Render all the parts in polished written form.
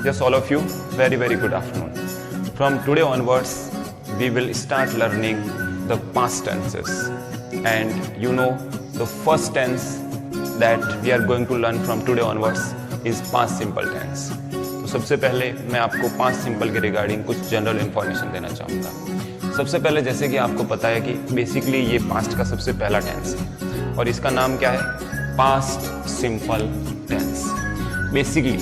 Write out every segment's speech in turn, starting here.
Yes, all of you, very good afternoon. From today onwards, we will start learning the past tenses. And you know, the first tense that we are going to learn from today onwards is past simple tense. तो सबसे पहले मैं आपको past simple के regarding कुछ general information देना चाहूँगा। सबसे पहले जैसे कि आपको पता है कि बेसिकली ये पास्ट का सबसे पहला टेंस है और इसका नाम क्या है? Past simple tense. बेसिकली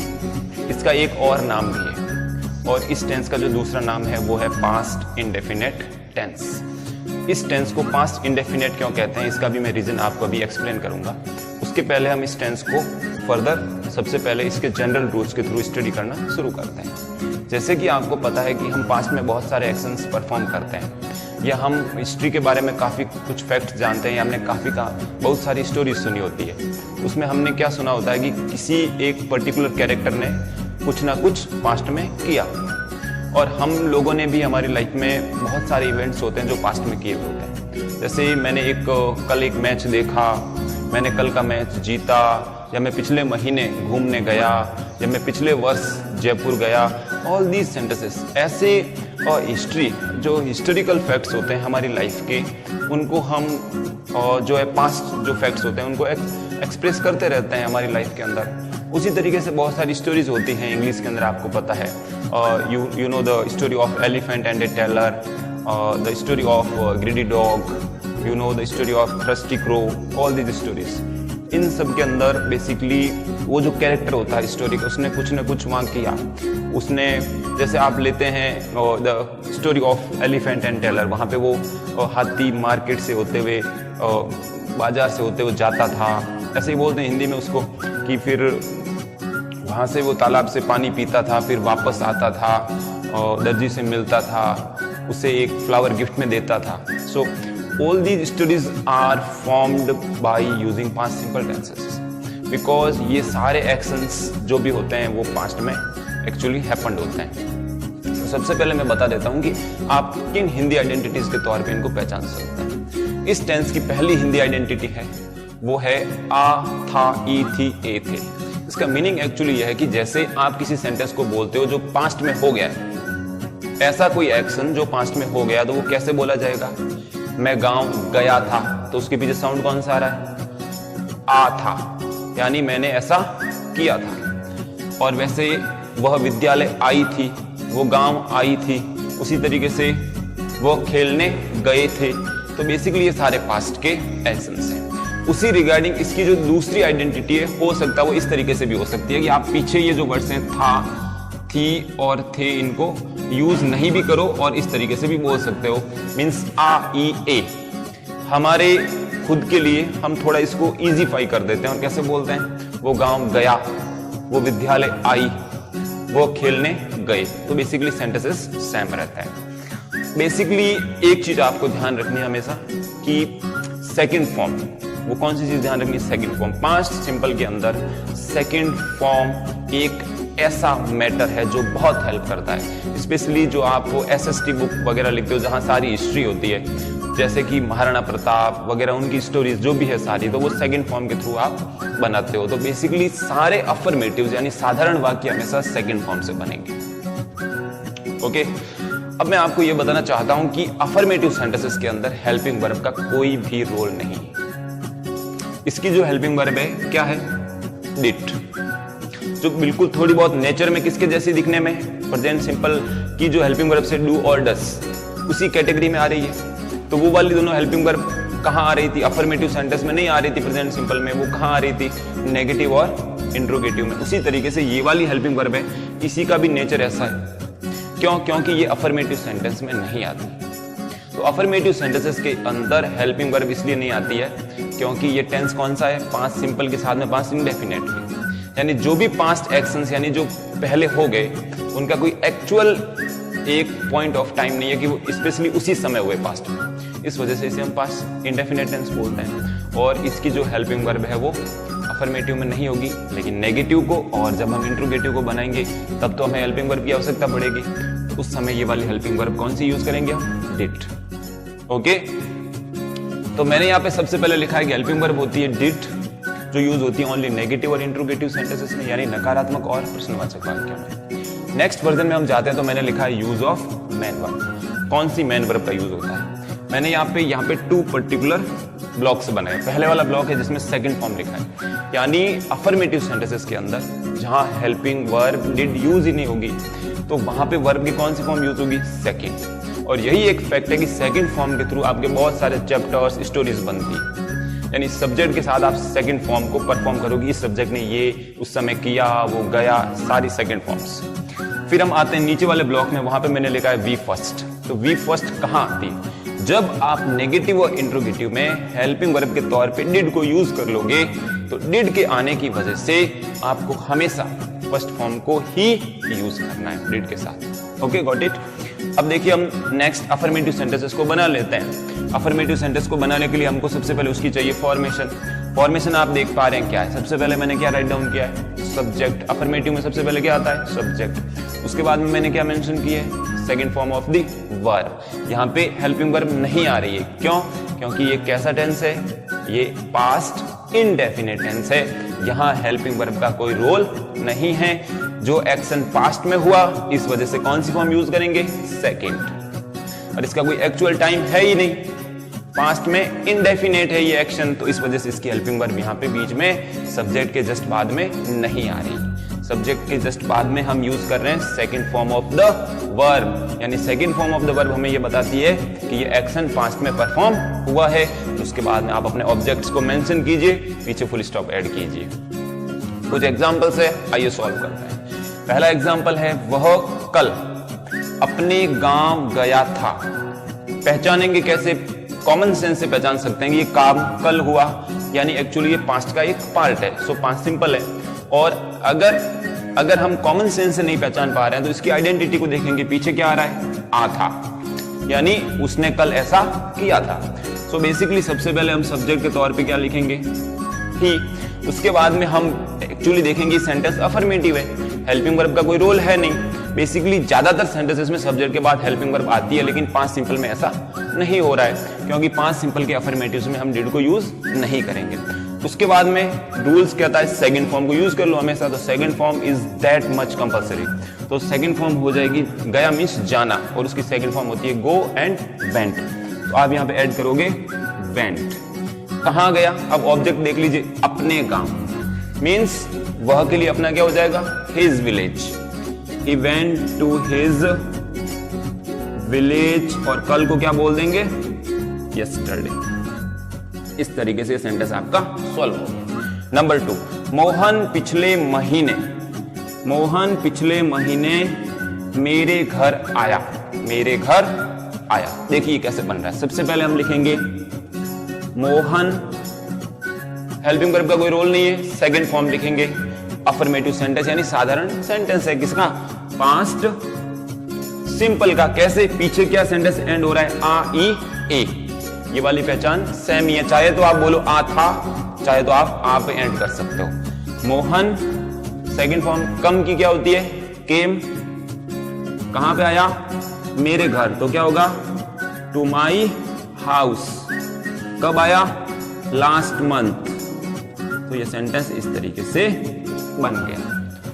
इसका एक और नाम भी है और इस टेंस का जो दूसरा नाम है वो है पास्ट इंडेफिनेट टेंस। इस टेंस को पास्ट इंडेफिनेट क्यों कहते हैं इसका भी मैं रीजन आपको अभी एक्सप्लेन करूंगा। उसके पहले हम इस टेंस को फर्दर सबसे पहले इसके जनरल रूल्स के थ्रू स्टडी करना शुरू करते हैं। जैसे कि आपको पता है कि हम पास्ट में बहुत सारे एक्शंस परफॉर्म करते हैं या हम हिस्ट्री के बारे में काफ़ी कुछ फैक्ट्स जानते हैं या हमने बहुत सारी स्टोरीज सुनी होती है। उसमें हमने क्या सुना होता है कि किसी एक पर्टिकुलर कैरेक्टर ने कुछ ना कुछ पास्ट में किया और हम लोगों ने भी हमारी लाइफ में बहुत सारे इवेंट्स होते हैं जो पास्ट में किए हुए होते हैं। जैसे मैंने कल एक मैच देखा, मैंने कल का मैच जीता, या मैं पिछले महीने घूमने गया, या मैं पिछले वर्ष जयपुर गया। ऑल दीज सेंटेंसेस ऐसे हिस्ट्री जो हिस्टोरिकल फैक्ट्स होते हैं हमारी लाइफ के, उनको हम जो है पास्ट जो फैक्ट्स होते हैं उनको एक्सप्रेस करते रहते हैं हमारी लाइफ के अंदर। उसी तरीके से बहुत सारी स्टोरीज होती हैं इंग्लिश के अंदर, आपको पता है you know the story of elephant and a tailor, the story of greedy dog, you know the story of thirsty crow, all these stories. इन सब के अंदर बेसिकली वो जो कैरेक्टर होता है स्टोरी का, उसने कुछ ना कुछ वहाँ किया। उसने जैसे आप लेते हैं the story of elephant and tailor, वहाँ पे वो हाथी मार्केट से होते हुए बाजार से होते हुए जाता था, ऐसे ही बोलते हैं हिंदी में उसको, कि फिर वहाँ से वो तालाब से पानी पीता था, फिर वापस आता था और दर्जी से मिलता था, उसे एक फ्लावर गिफ्ट में देता था। सो all these stories are formed by using past simple tenses because ये सारे actions जो भी होते हैं वो past में actually happened होते हैं। तो सबसे पहले मैं बता देता हूँ कि आप किन हिंदी आइडेंटिटीज के तौर पे इनको पहचान सकते हैं। इस टेंस की पहली हिंदी आइडेंटिटी है वो है आ, था, ई, थी, ए, थे। इसका मीनिंग एक्चुअली यह है कि जैसे आप किसी सेंटेंस को बोलते हो जो पास्ट में हो गया है, ऐसा कोई एक्शन जो पास्ट में हो गया तो वो कैसे बोला जाएगा? मैं गांव गया था, तो उसके पीछे साउंड कौन सा आ रहा है? आ था, यानी मैंने ऐसा किया था। और वैसे वह विद्यालय आई थी, वो गांव आई थी, उसी तरीके से वो खेलने गए थे। तो बेसिकली ये सारे पास्ट के एक्शंस हैं। उसी रिगार्डिंग इसकी जो दूसरी आइडेंटिटी है, हो सकता है वो इस तरीके से भी हो सकती है कि आप पीछे ये जो वर्ड्स हैं था, थी और थे, इनको यूज नहीं भी करो और इस तरीके से भी बोल सकते हो। मीन्स आ, ई, ए। हमारे खुद के लिए हम थोड़ा इसको इजीफाई कर देते हैं और कैसे बोलते हैं? वो गांव गया, वो विद्यालय आई, वो खेलने गए। तो बेसिकली सेंटेंसेस सेम रहता है। बेसिकली एक चीज आपको ध्यान रखनी है हमेशा कि सेकंड फॉर्म, वो कौन सी चीज ध्यान रखनी है? Second form. पास्ट सिंपल के अंदर सेकंड फॉर्म एक ऐसा मैटर है जो बहुत हेल्प करता है। स्पेशली जो आप एसएसटी बुक वगैरह लिखते हो जहां सारी हिस्ट्री होती है, जैसे कि महाराणा प्रताप वगैरह, उनकी स्टोरीज जो भी है सारी, तो वो सेकंड फॉर्म के थ्रू आप बनाते हो। तो बेसिकली सारे अफर्मेटिव्स यानी साधारण वाक्य हमेशा सेकंड फॉर्म से बनेंगे। ओके, अब मैं आपको ये बताना चाहता हूं कि अफर्मेटिव सेंटेंसेस के अंदर हेल्पिंग वर्ब का कोई भी रोल नहीं। इसकी जो हेल्पिंग वर्ब है क्या है? डिड, जो बिल्कुल थोड़ी बहुत नेचर में किसके जैसी दिखने में, प्रेजेंट सिंपल की जो हेल्पिंग वर्ब से डू और डस, उसी कैटेगरी में आ रही है। तो वो वाली दोनों हेल्पिंग वर्ब कहां आ रही थी? अफर्मेटिव सेंटेंस में नहीं आ रही थी प्रेजेंट सिंपल में, वो कहां आ रही थी? नेगेटिव और इंट्रोगेटिव में। उसी तरीके से ये वाली हेल्पिंग वर्ब है, इसी का भी नेचर ऐसा है। क्यों? क्योंकि ये अफर्मेटिव सेंटेंस में नहीं आती। तो अफर्मेटिव सेंटेंसेस के अंदर हेल्पिंग वर्ब इसलिए नहीं आती है क्योंकि ये टेंस कौन सा है? पास्ट सिंपल के साथ में पास्ट इंडेफिनेट, यानी जो भी पास्ट एक्शंस यानी जो पहले हो गए उनका कोई एक्चुअल एक पॉइंट ऑफ टाइम नहीं है कि वो स्पेशली उसी समय हुए पास्ट में। इस वजह से इसे हम पास्ट इंडेफिनेट टेंस बोलते हैं। और इसकी जो हेल्पिंग वर्ब है वो अफर्मेटिव में नहीं होगी, लेकिन नेगेटिव को और जब हम इंट्रोगेटिव को बनाएंगे तब तो हमें हेल्पिंग वर्ब की आवश्यकता पड़ेगी। तो उस समय ये वाली हेल्पिंग वर्ब कौन सी यूज करेंगे हम? डिड। ओके, तो मैंने यहाँ पे सबसे पहले लिखा है कि हेल्पिंग वर्ब होती है डिड, जो यूज होती है ओनली नेगेटिव और इंट्रोगेटिव सेंटेंसेस में, यानी नकारात्मक और प्रश्नवाचक वाक्यों में। नेक्स्ट वर्जन में हम जाते हैं तो मैंने लिखा है यूज ऑफ मेन वर्ब। कौन सी मेन वर्ब का यूज होता है? मैंने यहाँ पे 2 पर्टिकुलर ब्लॉक्स बनाए। पहले वाला ब्लॉक है जिसमें सेकंड फॉर्म लिखा है, यानी अफर्मेटिव सेंटेंसेस के अंदर जहां हेल्पिंग वर्ब डिड यूज ही नहीं होगी तो वहां पे वर्ब की कौन सी फॉर्म यूज होगी? सेकंड। और यही एक फैक्ट है कि सेकंड फॉर्म के थ्रू आपके बहुत सारे चैप्टर्स, स्टोरीज बनती है। यानी सब्जेक्ट के साथ आप सेकंड फॉर्म को परफॉर्म करोगे, इस सब्जेक्ट ने ये उस समय किया, वो गया, सारी सेकंड फॉर्म्स। फिर हम आते हैं नीचे वाले ब्लॉक में, वहां पे मैंने लिखा है वी फर्स्ट। तो वी फर्स्ट कहां आती है? जब आप नेगेटिव और इंट्रोगेटिव में हेल्पिंग वर्ब के तौर पे डिड को यूज कर लोगे तो डिड के आने की वजह से आपको हमेशा फर्स्ट फॉर्म को ही यूज करना है डिड के साथ। Okay, got it. अब देखिए हम नेक्स्ट अफर्मेटिव सेंटेंसेस को बना लेते हैं। अफर्मेटिव सेंटेंस को बनाने के लिए हमको सबसे पहले उसकी चाहिए फॉर्मेशन। फॉर्मेशन आप देख पा रहे हैं क्या है? सबसे पहले मैंने क्या राइट डाउन किया है? सब्जेक्ट। अफर्मेटिव में सबसे पहले क्या आता है? सब्जेक्ट। उसके बाद में मैंने क्या मेंशन किया है? Second form of the verb. यहाँ पे हेल्पिंग वर्ब नहीं आ रही है, क्यों? क्योंकि ये कैसा टेंस है? ये पास्ट इंडेफिनिट टेंस है। यहाँ हेल्पिंग वर्ब का कोई रोल नहीं है। जो एक्शन पास्ट में हुआ, इस वजह से कौन सी फॉर्म यूज करेंगे? सेकंड। और इसका कोई एक्चुअल टाइम है ही नहीं, पास्ट में इंडेफिनेट है ये एक्शन, तो इस वजह से इसकी हेल्पिंग वर्ब यहाँ पे बीच में सब्जेक्ट के जस्ट बाद में नहीं आ रही। सब्जेक्ट के जस्ट बाद में हम यूज कर रहे हैं second form of the verb, यानी second form of the verb हमें ये बताती है कि ये एक्शन पास्ट में परफॉर्म हुआ है। उसके बाद में आप अपने ऑब्जेक्ट्स को मेंशन कीजिए, पीछे फुल स्टॉप ऐड कीजिए। कुछ एग्जांपल्स है, आइए सॉल्व करते हैं। पहला एग्जांपल है, वह कल अपने गांव गया था। पहचानेंगे कैसे? कॉमन सेंस से पहचान सकते हैं कि ये काम कल हुआ, यानी एक्चुअली ये पास्ट का एक पार्ट है। सो पास्ट सिंपल है। और अगर हम कॉमन सेंस से नहीं पहचान पा रहे हैं तो इसकी आइडेंटिटी को देखेंगे, पीछे क्या आ रहा है? आ था, यानी उसने कल ऐसा किया था। सो बेसिकली सबसे पहले हम सब्जेक्ट के तौर पे क्या लिखेंगे? ही। उसके बाद में हम एक्चुअली देखेंगे सेंटेंस अफर्मेटिव है, हेल्पिंग वर्ब का कोई रोल है नहीं। बेसिकली ज्यादातर सेंटेंसेस में सब्जेक्ट के बाद हेल्पिंग वर्ब आती है, लेकिन पास्ट सिंपल में ऐसा नहीं हो रहा है, क्योंकि पास्ट सिंपल के अफर्मेटिव्स में हम डिड को यूज नहीं करेंगे। उसके बाद में रूल्स कहता है सेकंड फॉर्म को यूज कर लो हमेशा, तो second form is that much compulsory. तो सेकंड फॉर्म हो जाएगी गया मींस जाना, और उसकी सेकंड फॉर्म होती है गो एंड वेंट। तो आप यहाँ पे ऐड करोगे वेंट। कहाँ गया? अब ऑब्जेक्ट देख लीजिए, अपने गांव, मींस वह के लिए अपना क्या हो जाएगा? His village. He went to his village, और कल को क्या बोल देंगे? Yesterday। इस तरीके से सेंटेंस आपका सॉल्व हो गया। नंबर 2, मोहन पिछले महीने मेरे घर आया। मेरे घर आया, देखिए कैसे बन रहा है। सबसे पहले हम लिखेंगे मोहन, हेल्पिंग वर्ब का कोई रोल नहीं है, सेकंड फॉर्म लिखेंगे अफर्मेटिव सेंटेंस, यानी साधारण सेंटेंस है। किसका? पास्ट सिंपल का। कैसे? पीछे क्या सेंटेंस एंड हो रहा है? आ, ई, ए। ये वाली पहचान सेम ही है, चाहे तो आप बोलो आ था, चाहे तो आप एंड कर सकते हो। मोहन, सेकंड फॉर्म कम की क्या होती है? केम। कहां पे आया? मेरे घर, तो क्या होगा? To my house. कब आया? Last month. तो ये सेंटेंस इस तरीके से बन गया।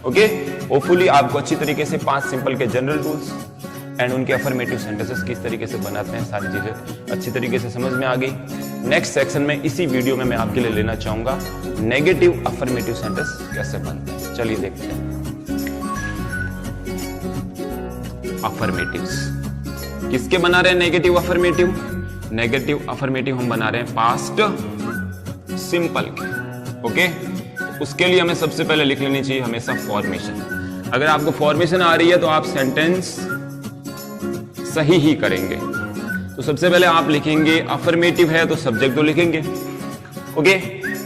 ओके, होपफुली आपको अच्छी तरीके से पांच सिंपल के जनरल रूल्स एंड उनके अफर्मेटिव सेंटेंसेस किस तरीके से बनाते हैं, सारी चीजें अच्छी तरीके से समझ में आ गई। नेक्स्ट सेक्शन में इसी वीडियो में मैं आपके लिए लेना चाहूंगा नेगेटिव अफर्मेटिव सेंटेंस कैसे बनते हैं। चलिए देखते हैं। अफर्मेटिव्स किसके बना रहे हैं? Negative affirmative. नेगेटिव अफर्मेटिव हम बना रहे हैं पास्ट सिंपल के। ओके, उसके लिए हमें सबसे पहले लिख लेनी चाहिए हमेशा फॉर्मेशन। अगर आपको फॉर्मेशन आ रही है तो आप सेंटेंस सही ही करेंगे। तो सबसे पहले आप लिखेंगे अफर्मेटिव है तो सब्जेक्ट तो लिखेंगे। ओके,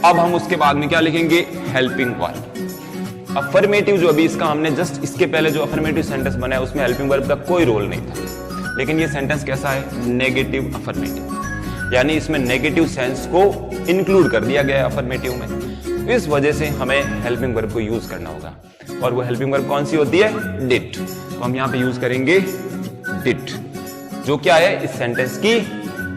अब हम उसके बाद में क्या लिखेंगे? Helping verb. अफर्मेटिव जो अभी इसका हमने जस्ट इसके पहले जो अफर्मेटिव सेंटेंस बनाया उसमें हेल्पिंग वर्ब का कोई रोल नहीं था, लेकिन ये सेंटेंस कैसा है? नेगेटिव अफर्मेटिव, यानी इसमें नेगेटिव सेंस को इंक्लूड कर दिया गया है अफर्मेटिव में। इस वजह से हमें हेल्पिंग वर्ब को यूज करना होगा, और वो हेल्पिंग वर्ब कौन सी होती है? डिड। तो हम यहां पे यूज करेंगे डिड, जो क्या है? इस सेंटेंस की,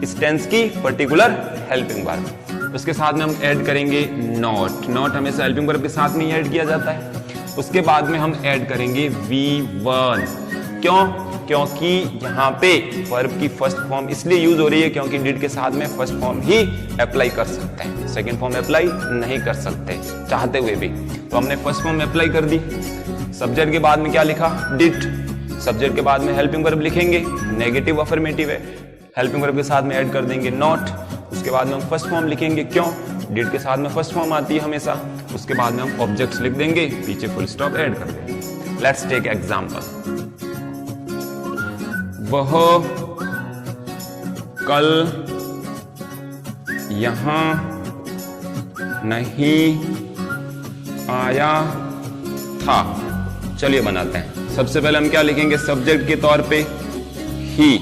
इस टेंस की पर्टिकुलर हेल्पिंग वर्ब। उसके साथ में हम ऐड करेंगे नॉट। नॉट हमेशा हेल्पिंग वर्ब के साथ में ही ऐड किया जाता है। उसके बाद में हम ऐड करेंगे V1। क्यों? क्योंकि यहाँ पे वर्ब की फर्स्ट फॉर्म इसलिए यूज हो रही है क्योंकि डिड के साथ में फर्स्ट फॉर्म ही अप्लाई कर सकते हैं, सेकंड फॉर्म अप्लाई नहीं कर सकते चाहते हुए भी। तो हमने फर्स्ट फॉर्म अप्लाई कर दी। सब्जेक्ट के बाद में क्या लिखा? डिड। सब्जेक्ट के बाद में हेल्पिंग वर्ब लिखेंगे, नेगेटिव अफर्मेटिव है, हेल्पिंग वर्ब के साथ में ऐड कर देंगे नॉट। उसके बाद में हम फर्स्ट फॉर्म लिखेंगे, क्यों? डिड के साथ में फर्स्ट फॉर्म आती है हमेशा। उसके बाद में हम ऑब्जेक्ट्स लिख देंगे, पीछे फुल स्टॉप ऐड कर देंगे। Let's take example. वह कल यहां नहीं आया था। चलिए बनाते हैं। सबसे पहले हम क्या लिखेंगे? सब्जेक्ट के तौर पे ही।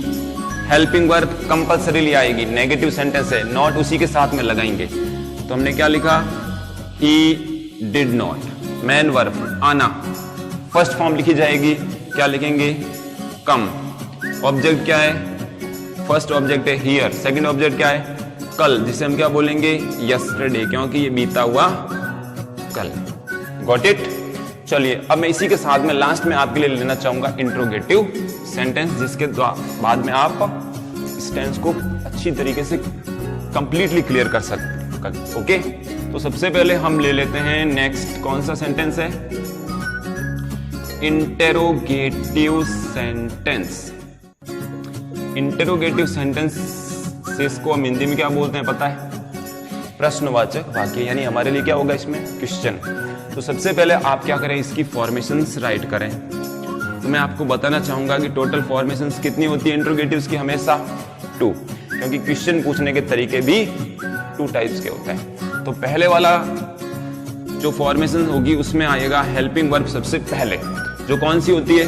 हेल्पिंग वर्ब कंपल्सरीली आएगी, नेगेटिव सेंटेंस है, नॉट उसी के साथ में लगाएंगे। तो हमने क्या लिखा? He did not. Main verb आना, फर्स्ट फॉर्म लिखी जाएगी, क्या लिखेंगे? कम। ऑब्जेक्ट क्या है? फर्स्ट ऑब्जेक्ट है हियर, सेकंड ऑब्जेक्ट क्या है? कल, जिसे हम क्या बोलेंगे? यस्टरडे, क्योंकि ये बीता हुआ कल। Got it? चलिए अब मैं इसी के साथ में लास्ट में आपके लिए लेना चाहूंगा इंट्रोगेटिव सेंटेंस, जिसके बाद में आप इस टेंस को अच्छी तरीके से कंप्लीटली क्लियर कर सकते। ओके, तो सबसे पहले हम ले लेते हैं नेक्स्ट। कौन सा सेंटेंस है? Interrogative sentence. इंटेरोगेटिव सेंटेंस से इसको हम हिंदी में क्या बोलते हैं पता है? प्रश्नवाचक वाक्य, यानी हमारे लिए क्या होगा इसमें? क्वेश्चन। तो सबसे पहले आप क्या करें? इसकी फॉर्मेशंस राइट करें। तो मैं आपको बताना चाहूंगा कि टोटल फॉर्मेशंस कितनी होती है इंट्रोगेटिव्स की? हमेशा 2, क्योंकि क्वेश्चन पूछने के तरीके भी 2 टाइप्स के होते हैं। तो पहले वाला जो फॉर्मेशन होगी उसमें आएगा हेल्पिंग वर्ब सबसे पहले, जो कौन सी होती है?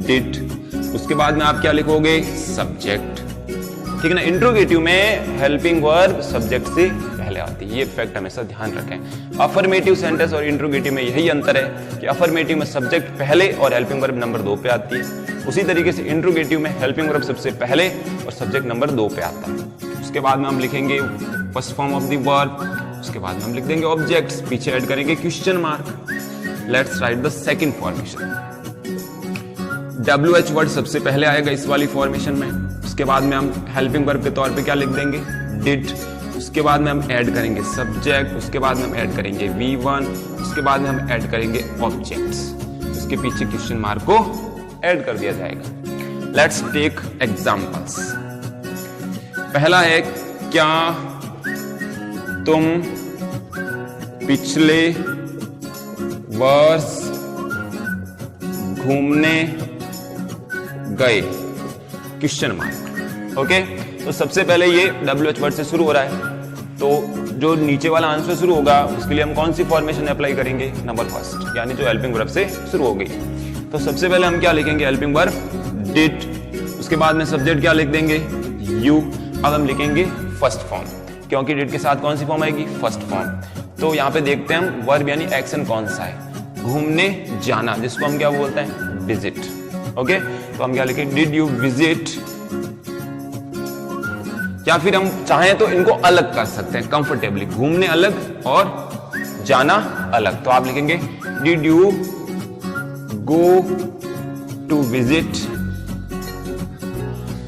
डिड। उसके बाद में आप क्या लिखोगे? सब्जेक्ट। ठीक है ना? इंट्रोगेटिव में हेल्पिंग वर्ब सब्जेक्ट से पहले आती है, ये फैक्ट हमेशा ध्यान रखें। अफर्मेटिव सेंटेंस और इंट्रोगेटिव में यही अंतर है कि अफर्मेटिव में सब्जेक्ट पहले और हेल्पिंग वर्ब नंबर 2 पे आती है। उसी तरीके से इंट्रोगेटिव में हेल्पिंग वर्ब सबसे पहले और सब्जेक्ट नंबर 2 पे आता है। उसके बाद में हम लिखेंगे first form of the verb, उसके बाद में हम लिख देंगे ऑब्जेक्ट्स, पीछे ऐड करेंगे question mark. Let's write the second formation. WH word सबसे पहले आएगा इस वाली फॉर्मेशन में। उसके बाद में हम हेल्पिंग वर्ब के तौर पे क्या लिख देंगे? डिड। उसके बाद में हम ऐड करेंगे सब्जेक्ट, उसके बाद में हम ऐड करेंगे V1, उसके बाद में हम ऐड करेंगे ऑब्जेक्ट्स, उसके पीछे क्वेश्चन मार्क को ऐड कर दिया जाएगा। Let's take examples. पहला है, क्या तुम पिछले वर्ष घूमने गए? Question mark. ओके, तो सबसे पहले ये WH वर्ड से शुरू हो रहा है, तो जो नीचे वाला आंसर शुरू होगा उसके लिए हम कौन सी फॉर्मेशन अप्लाई करेंगे? नंबर फर्स्ट, यानी जो हेल्पिंग वर्ब से शुरू हो गई। तो सबसे पहले हम क्या लिखेंगे? Helping verb did. उसके बाद में सब्जेक्ट क्या लिख देंगे? यू। अब हम लिखेंगे फर्स्ट फॉर्म, क्योंकि डिड के साथ कौन सी फॉर्म आएगी? First form. तो यहाँ पे देखते हैं हम वर्ब यानी एक्शन कौन सा है? घूमने जाना, जिसको हम क्या बोलते हैं? विजिट। ओके, तो हम क्या लिखेंगे? डिड यू विजिट, या फिर हम चाहें तो इनको अलग कर सकते हैं कंफर्टेबली, घूमने अलग और जाना अलग। तो आप लिखेंगे did you go to visit,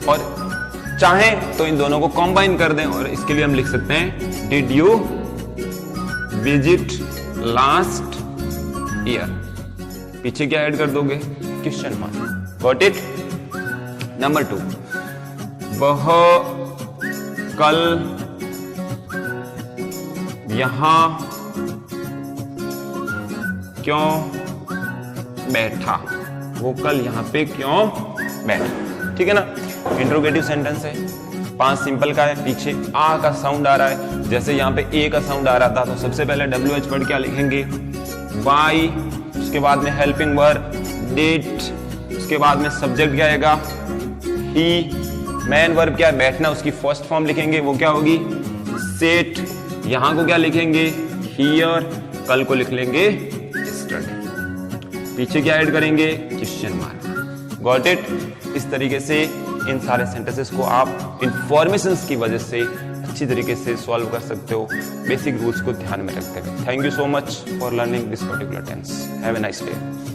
और चाहें तो इन दोनों को कंबाइन कर दें और इसके लिए हम लिख सकते हैं did you visit last year. पीछे क्या ऐड कर दोगे? Question mark. Got it? Number 2, वह कल यहां क्यों बैठा? वो कल यहां पे क्यों बैठा? ठीक है ना? इंट्रोगेटिव सेंटेंस है, 5 सिंपल का है, पीछे आ का साउंड आ रहा है, जैसे यहाँ पे ए का साउंड आ रहा था। तो सबसे पहले WH वर्ड क्या लिखेंगे? वाई। उसके बाद में हेल्पिंग वर्ब डिड, उसके बाद में सब्जेक्ट क्या आएगा? ही। मेन वर्ब क्या है? बैठना, उसकी फर्स्ट फॉर्म लिखेंगे, वो क्या होगी? सेट। यहां को क्या लिखेंगे? हियर। कल को लिख लेंगे यस्टरडे। पीछे क्या ऐड करेंगे? Question mark. Got it? इस तरीके से इन सारे सेंटेंसेस को आप इंफॉर्मेशंस की वजह से अच्छी तरीके से सॉल्व कर सकते हो बेसिक रूल्स को ध्यान में रखते हुए। Thank you so much for learning this particular tense. Have a nice day.